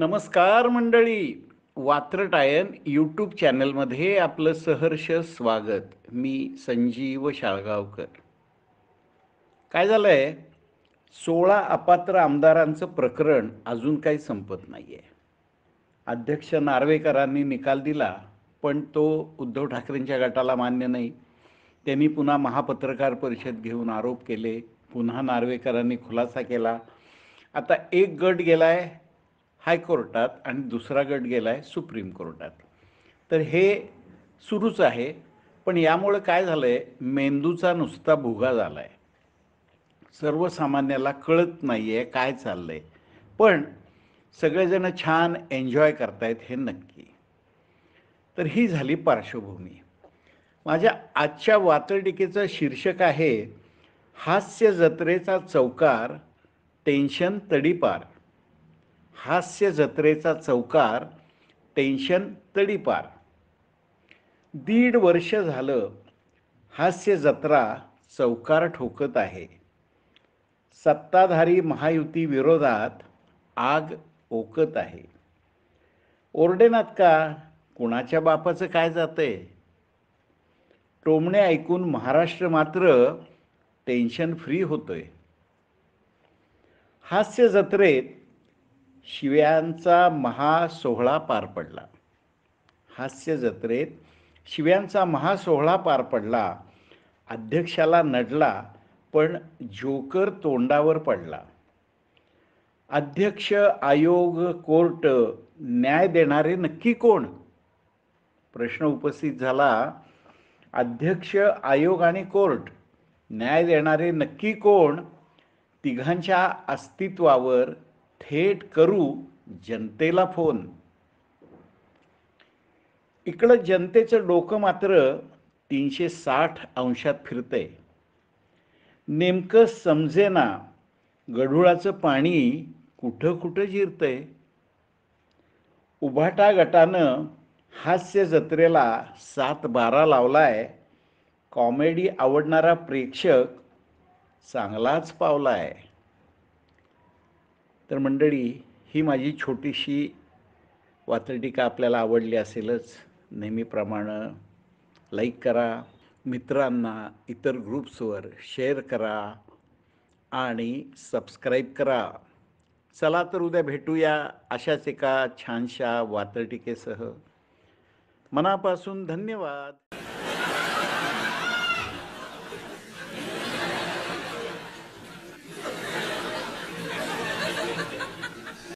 नमस्कार मंडळी. वात्रटायन यूट्यूब चॅनलमध्ये आपलं सहर्ष स्वागत. मी संजीव शाळगावकर. काय झालंय, 16 अपात्र आमदारांचं प्रकरण अजून काही संपत नाही आहे. अध्यक्ष नार्वेकरांनी निकाल दिला, पण तो उद्धव ठाकरेंच्या गटाला मान्य नाही. त्यांनी पुन्हा महापत्रकार परिषद घेऊन आरोप केले. पुन्हा नार्वेकरांनी खुलासा केला. आता एक गट गेलाय हायकोर्टात आणि दुसरा गट गेलाय सुप्रीम कोर्टात. तर हे सुरूच आहे. पण यामुळे काय झालंय, मेंदूचा नुसता भुगा झालाय. सर्वसामान्याला कळत नाहीये काय चाललंय. पण सगळेजण छान एन्जॉय करतायत हे नक्की. तर ही झाली पार्श्वभूमी. माझ्या आजच्या वातडीकेचं शीर्षक आहे, हास्य जत्रेचा चौकार, टेन्शन तडीपार. हास्य जत्रेचा चौकार, टेन्शन तडीपार. 1.5 वर्ष झालं हास्य जत्रा चौकार ठोकत आहे. सत्ताधारी महायुती विरोधात आग ओकत आहे. ओरडेनात का, कुणाच्या बापाचं काय जातंय. टोमणे ऐकून महाराष्ट्र मात्र टेन्शन फ्री होतोय. हास्य जत्रेत शिव्यांचा महासोहळा पार पडला. हास्य जत्रेत शिव्यांचा महासोहळा पार पडला. अध्यक्षाला नडला, पण जोकर तोंडावर पडला. अध्यक्ष, आयोग, कोर्ट, न्याय देणारे नक्की कोण? प्रश्न उपस्थित झाला. अध्यक्ष, आयोग आणि कोर्ट, न्याय देणारे नक्की कोण? तिघांच्या अस्तित्वावर थेट करू जनतेला फोन. इकडं जनतेचं डोकं मात्र 360 अंशात फिरतंय. नेमकं समजेना गढुळाचं पाणी कुठं कुठं जिरतंय. उभाटा गटानं हास्य जत्रेला 7-12 लावलाय. कॉमेडी आवडणारा प्रेक्षक चांगलाच पावलाय. तर मंडळी, ही माझी छोटीशी वात्रटिका आपल्याला आवडली असेलच. नेहमीप्रमाणे लाईक करा, मित्रांना, इतर ग्रुप्सवर शेअर करा आणि सबस्क्राईब करा. चला तर उद्या भेटूया अशाच एका छानशा वात्रटिकेसह. मनापासून धन्यवाद.